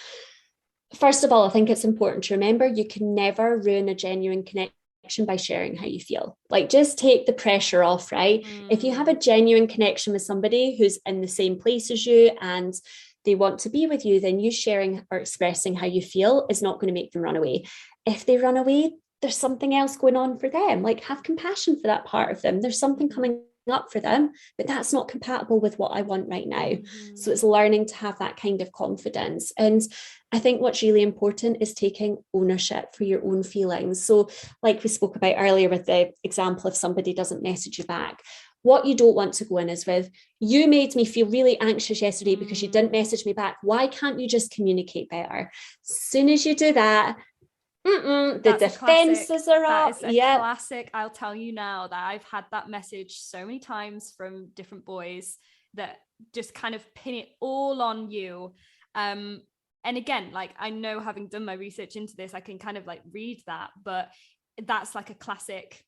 first of all, I think it's important to remember you can never ruin a genuine connection by sharing how you feel. Like, just take the pressure off, right? If you have a genuine connection with somebody who's in the same place as you and they want to be with you, then you sharing or expressing how you feel is not going to make them run away. If they run away, there's something else going on for them. Like, have compassion for that part of them. There's something coming up for them, but that's not compatible with what I want right now. So it's learning to have that kind of confidence. And I think what's really important is taking ownership for your own feelings. So like we spoke about earlier with the example, if somebody doesn't message you back, what you don't want to go in is with, you made me feel really anxious yesterday because you didn't message me back. Why can't you just communicate better? As soon as you do that, the defenses are up. That is a classic. I'll tell you now that I've had that message so many times from different boys that just kind of pin it all on you. And again, like, I know, having done my research into this, I can kind of like read that, but that's like a classic,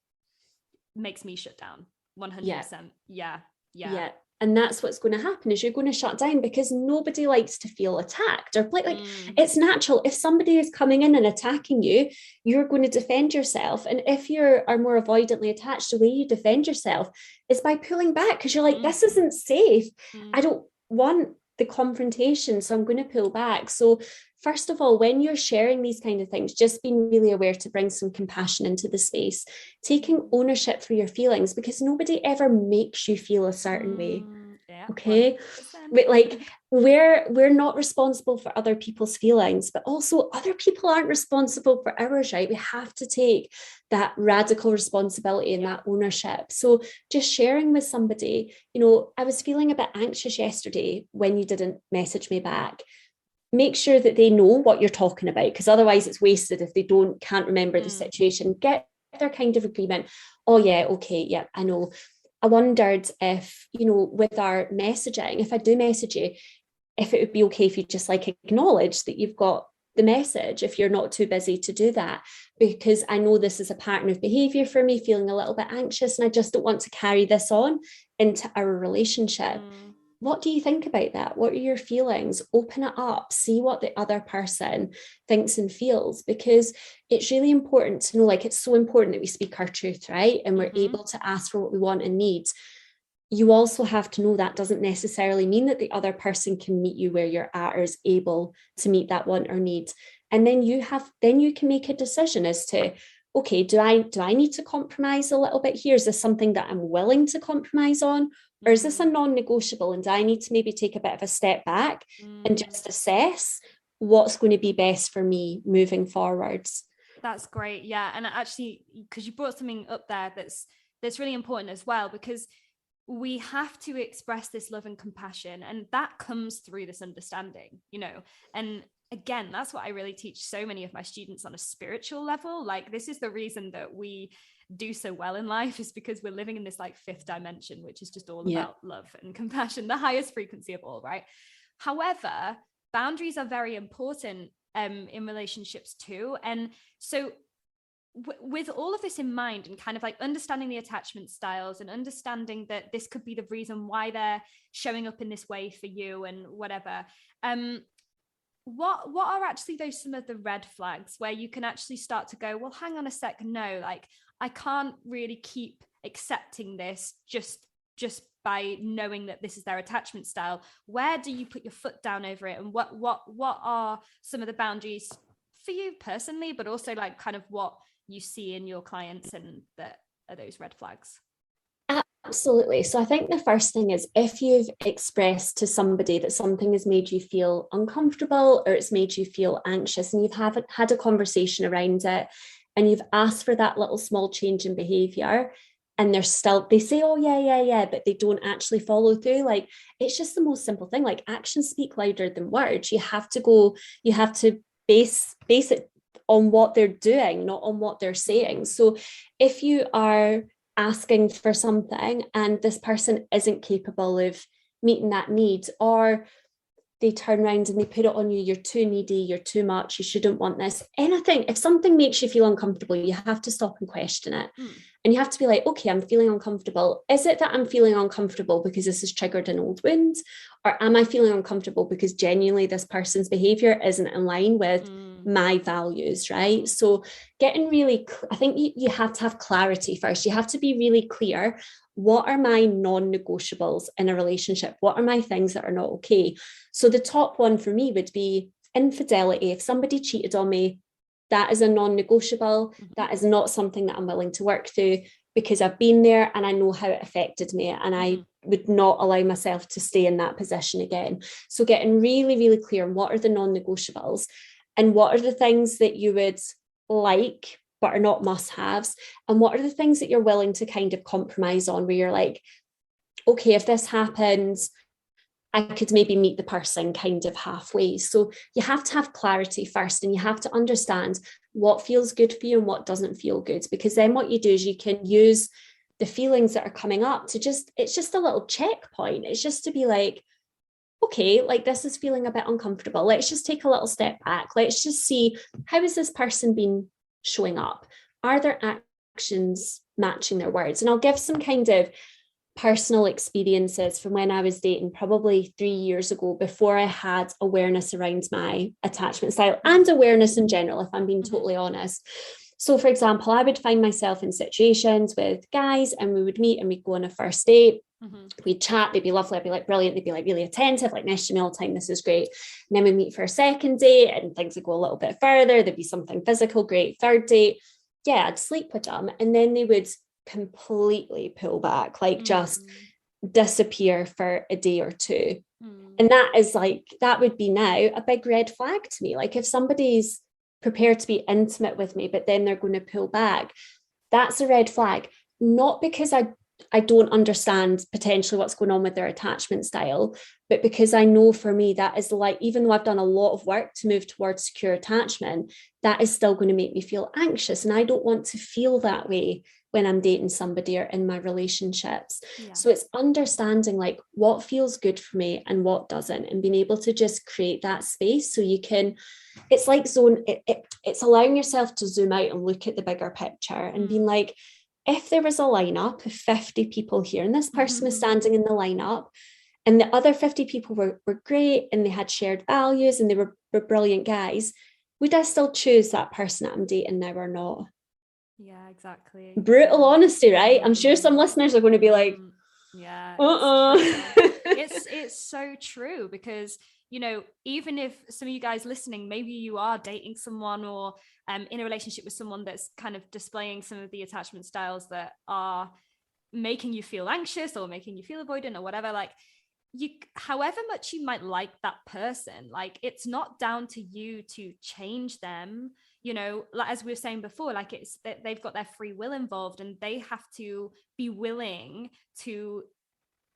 makes me shut down 100%. Yeah. And that's what's going to happen, is you're going to shut down, because nobody likes to feel attacked or like it's natural. If somebody is coming in and attacking you, you're going to defend yourself. And if you are more avoidantly attached, the way you defend yourself is by pulling back, because you're like, this isn't safe. I don't want the confrontation, so I'm going to pull back. So first of all, when you're sharing these kind of things, just being really aware to bring some compassion into the space, taking ownership for your feelings, because nobody ever makes you feel a certain way. Yeah, okay, 100%. but like we're not responsible for other people's feelings, but also other people aren't responsible for ours, right? We have to take that radical responsibility and that ownership. So just sharing with somebody, I was feeling a bit anxious yesterday when you didn't message me back. Make sure that they know what you're talking about, because otherwise it's wasted if they can't remember the situation. Get their kind of agreement. Oh yeah, okay, yeah, I know. I wondered if, with our messaging, if I do message you, if it would be okay if you just like acknowledge that you've got the message, if you're not too busy to do that, because I know this is a pattern of behavior for me, feeling a little bit anxious, and I just don't want to carry this on into our relationship. What do you think about that? What are your feelings? Open it up, see what the other person thinks and feels, because it's really important to know, like, it's so important that we speak our truth, right? And we're able to ask for what we want and need. You also have to know that doesn't necessarily mean that the other person can meet you where you're at or is able to meet that want or need. And then you can make a decision as to, okay, do I need to compromise a little bit here? Is this something that I'm willing to compromise on? Or is this a non-negotiable, and do I need to maybe take a bit of a step back and just assess what's going to be best for me moving forwards? That's great. Yeah. And actually, because you brought something up there that's really important as well, because we have to express this love and compassion, and that comes through this understanding, and again, that's what I really teach so many of my students on a spiritual level. Like, this is the reason that we do so well in life, is because we're living in this like fifth dimension, which is just all about love and compassion, the highest frequency of all, right? However, boundaries are very important in relationships too. And so with all of this in mind, and kind of like understanding the attachment styles and understanding that this could be the reason why they're showing up in this way for you and whatever, what are actually some of the red flags where you can actually start to go, well, hang on a sec, no, like I can't really keep accepting this just by knowing that this is their attachment style. Where do you put your foot down over it? And what are some of the boundaries for you personally, but also like kind of what you see in your clients and that are those red flags? Absolutely. So I think the first thing is, if you've expressed to somebody that something has made you feel uncomfortable or it's made you feel anxious, and you've had a conversation around it, and you've asked for that little small change in behavior, and they say, oh yeah, but they don't actually follow through. Like, it's just the most simple thing. Like, actions speak louder than words. You have to base it on what they're doing, not on what they're saying. So if you are asking for something and this person isn't capable of meeting that need, or they turn around and they put it on you, you're too needy, you're too much, you shouldn't want this, anything, if something makes you feel uncomfortable, you have to stop and question it. And you have to be like, okay, I'm feeling uncomfortable. Is it that I'm feeling uncomfortable because this has triggered an old wound? Or am I feeling uncomfortable because genuinely this person's behavior isn't in line with my values, right? So getting really, I think you have to have clarity first. You have to be really clear. What are my non-negotiables in a relationship? What are my things that are not okay? So the top one for me would be infidelity. If somebody cheated on me, that is a non-negotiable. That is not something that I'm willing to work through, because I've been there and I know how it affected me, and I would not allow myself to stay in that position again. So getting really, really clear on what are the non-negotiables and what are the things that you would like but are not must-haves, and what are the things that you're willing to kind of compromise on, where you're like, okay, if this happens, I could maybe meet the person kind of halfway. So you have to have clarity first, and you have to understand what feels good for you and what doesn't feel good, because then what you do is you can use the feelings that are coming up to it's just a little checkpoint. It's just to be like, okay, like this is feeling a bit uncomfortable. Let's just take a little step back. Let's just see, how has this person been showing up? Are their actions matching their words? And I'll give some kind of personal experiences from when I was dating probably 3 years ago, before I had awareness around my attachment style and awareness in general, if I'm being totally honest. So for example, I would find myself in situations with guys and we would meet and we'd go on a first date. We'd chat, they'd be lovely, I'd be like brilliant, they'd be like really attentive, like nice to me all the time, this is great. And then we meet for a second date and things would go a little bit further, there'd be something physical, great. Third date, yeah, I'd sleep with them. And then they would completely pull back, like just disappear for a day or two. And that is like, that would be now a big red flag to me. Like if somebody's prepared to be intimate with me, but then they're going to pull back, that's a red flag. Not because I don't understand potentially what's going on with their attachment style, but because I know for me that is like, even though I've done a lot of work to move towards secure attachment, that is still going to make me feel anxious. And I don't want to feel that way when I'm dating somebody or in my relationships. Yeah. So it's understanding like what feels good for me and what doesn't, and being able to just create that space so you can, it's like it's allowing yourself to zoom out and look at the bigger picture and being like, if there was a lineup of 50 people here and this person was standing in the lineup and the other 50 people were great and they had shared values and they were brilliant guys, would I still choose that person that I'm dating now or not? Yeah, exactly. Brutal honesty, right? I'm sure some listeners are going to be like, yeah, it's it's so true, because you know, even if some of you guys listening, maybe you are dating someone or in a relationship with someone that's kind of displaying some of the attachment styles that are making you feel anxious or making you feel avoidant or whatever, like you, however much you might like that person, like it's not down to you to change them. You know, like as we were saying before, like it's that they've got their free will involved and they have to be willing to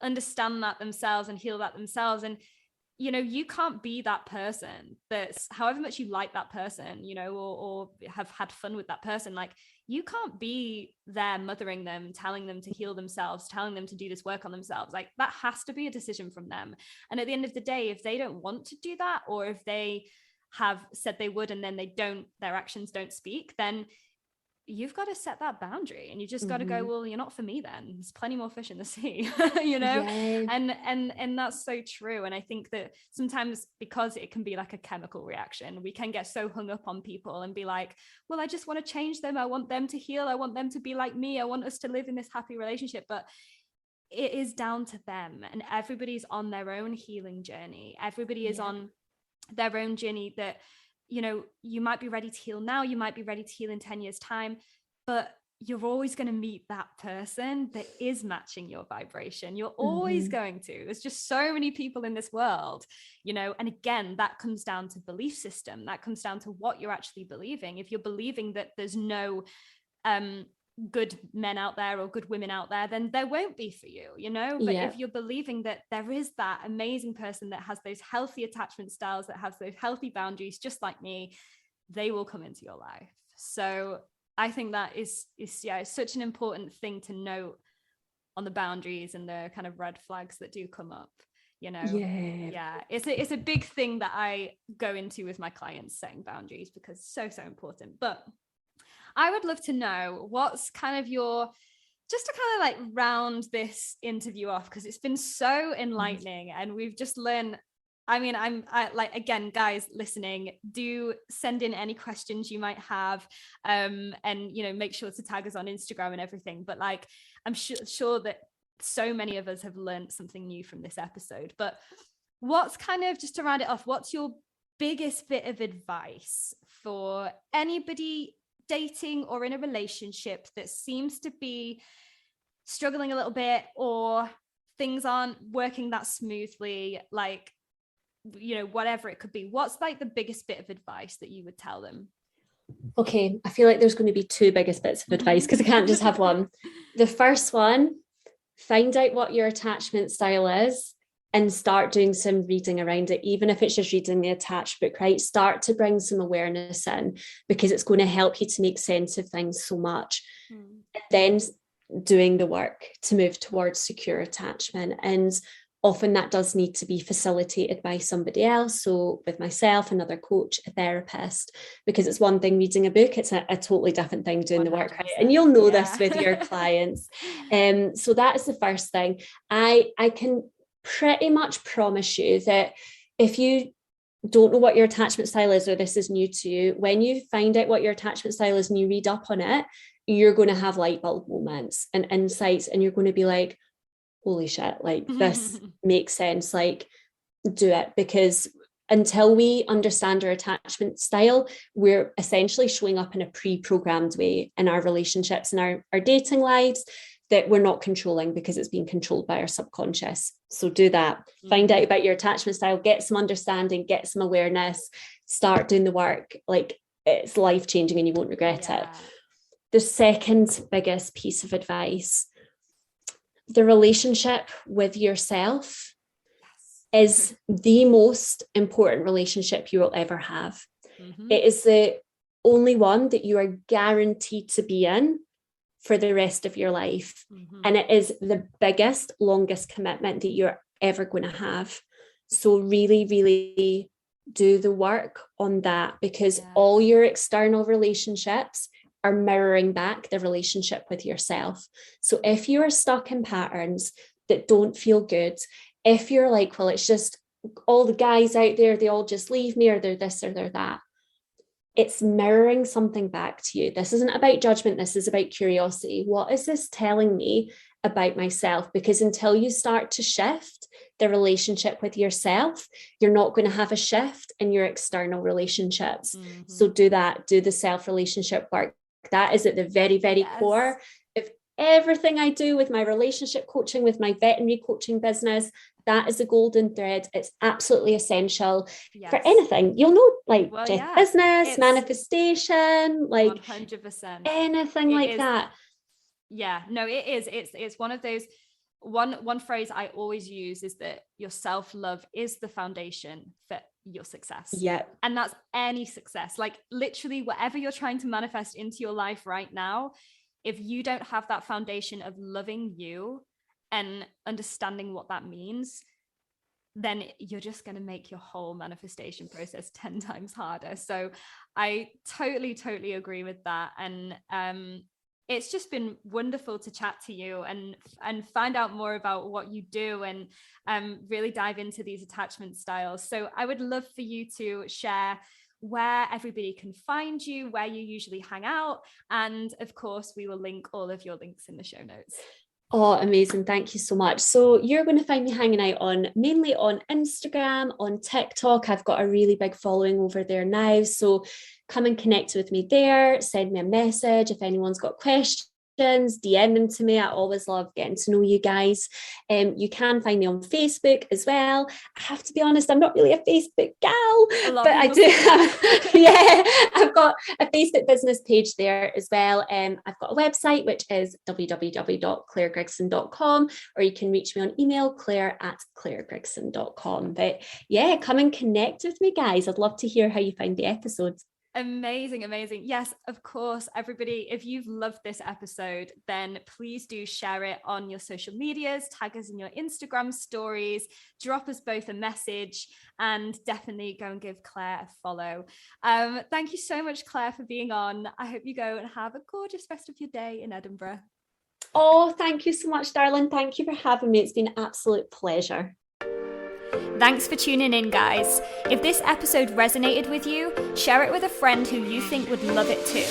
understand that themselves and heal that themselves. And you know, you can't be that person that's, however much you like that person, you know, or have had fun with that person, like you can't be there mothering them, telling them to heal themselves, telling them to do this work on themselves. Like that has to be a decision from them. And at the end of the day, if they don't want to do that, or if they have said they would and then they don't, their actions don't speak, then you've got to set that boundary and you just got to go, well, you're not for me then, there's plenty more fish in the sea. You know. Yeah. And that's so true. And I think that sometimes, because it can be like a chemical reaction, we can get so hung up on people and be like, well, I just want to change them, I want them to heal, I want them to be like me, I want us to live in this happy relationship. But it is down to them, and everybody's on their own healing journey. Everybody is on their own journey that, you know, you might be ready to heal now, you might be ready to heal in 10 years time, but you're always going to meet that person that is matching your vibration. You're always going to. There's just so many people in this world, you know, and again, that comes down to belief system. That comes down to what you're actually believing. If you're believing that there's no good men out there or good women out there, then there won't be for you, you know. But if you're believing that there is that amazing person that has those healthy attachment styles, that has those healthy boundaries just like me, they will come into your life. So I think that is it's such an important thing to note on the boundaries and the kind of red flags that do come up, you know. It's a big thing that I go into with my clients, setting boundaries, because it's so important. But I would love to know what's kind of your, just to kind of like round this interview off, because it's been so enlightening and we've just learned. I mean, I like, again, guys listening, do send in any questions you might have, and, you know, make sure to tag us on Instagram and everything. But like, I'm sure that so many of us have learned something new from this episode. But what's kind of, just to round it off, what's your biggest bit of advice for anybody dating or in a relationship that seems to be struggling a little bit, or things aren't working that smoothly, like, you know, whatever it could be? What's like the biggest bit of advice that you would tell them? Okay, I feel like there's going to be two biggest bits of advice because I can't just have one. The first one, find out what your attachment style is and start doing some reading around it, even if it's just reading the attached book, right? Start to bring some awareness in, because it's going to help you to make sense of things so much. And then doing the work to move towards secure attachment. And Often that does need to be facilitated by somebody else. So with myself, another coach, a therapist, because it's one thing reading a book, it's a totally different thing doing 100%. The work. And you'll know this with your clients. So that is the first thing. I can pretty much promise you that if you don't know what your attachment style is, or this is new to you, when you find out what your attachment style is and you read up on it, you're going to have light bulb moments and insights, and you're going to be like, holy shit, like this makes sense, like do it. Because until we understand our attachment style, we're essentially showing up in a pre-programmed way in our relationships and our dating lives that we're not controlling, because it's being controlled by our subconscious. So do that. Find out about your attachment style, get some understanding, get some awareness, start doing the work. Like, it's life-changing and you won't regret it. The second biggest piece of advice, the relationship with yourself is the most important relationship you will ever have. It is the only one that you are guaranteed to be in for the rest of your life. And it is the biggest, longest commitment that you're ever going to have. So really, really do the work on that, because all your external relationships are mirroring back the relationship with yourself. So if you are stuck in patterns that don't feel good, if you're like, well, it's just all the guys out there, they all just leave me, or they're this or they're that, it's mirroring something back to you. This isn't about judgment. This is about curiosity. What is this telling me about myself? Because until you start to shift the relationship with yourself, you're not going to have a shift in your external relationships. So do that. Do the self-relationship work. That is at the very, very core of everything I do with my relationship coaching, with my veterinary coaching business. That is a golden thread. It's absolutely essential for anything. You'll know, like business, manifestation, like 100%. Anything like that. Yeah, no, it is. It's one of those. One phrase I always use is that your self-love is the foundation for your success. Yeah. And that's any success. Like, literally whatever you're trying to manifest into your life right now, if you don't have that foundation of loving you and understanding what that means, then you're just going to make your whole manifestation process 10 times harder. So I totally agree with that. And it's just been wonderful to chat to you and find out more about what you do, and really dive into these attachment styles. So I would love for you to share where everybody can find you, where you usually hang out. And of course, we will link all of your links in the show notes. Oh, amazing. Thank you so much. So you're going to find me hanging out mainly on Instagram, on TikTok. I've got a really big following over there now. So come and connect with me there. Send me a message. If anyone's got questions, DM them to me. I always love getting to know you guys. You can find me on Facebook as well. I have to be honest, I'm not really a Facebook gal, but I do have, I've got a Facebook business page there as well. I've got a website, which is www.clairegrigson.com, or you can reach me on email, claire@clairegrigson.com. But yeah, come and connect with me, guys. I'd love to hear how you found the episodes. Amazing. Yes, of course, everybody, if you've loved this episode, then please do share it on your social medias, tag us in your Instagram stories, drop us both a message, and definitely go and give Claire a follow. Thank you so much, Claire, for being on. I hope you go and have a gorgeous rest of your day in Edinburgh. Oh, thank you so much, darling. Thank you for having me. It's been an absolute pleasure. Thanks for tuning in, guys. If this episode resonated with you, share it with a friend who you think would love it too.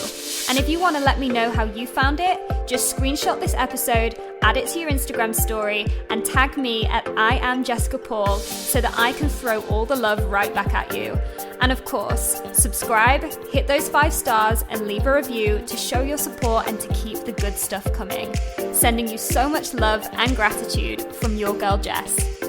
And if you want to let me know how you found it, just screenshot this episode, add it to your Instagram story, and tag me at I am Jessica Paul so that I can throw all the love right back at you. And of course, subscribe, hit those 5 stars, and leave a review to show your support and to keep the good stuff coming. Sending you so much love and gratitude from your girl Jess.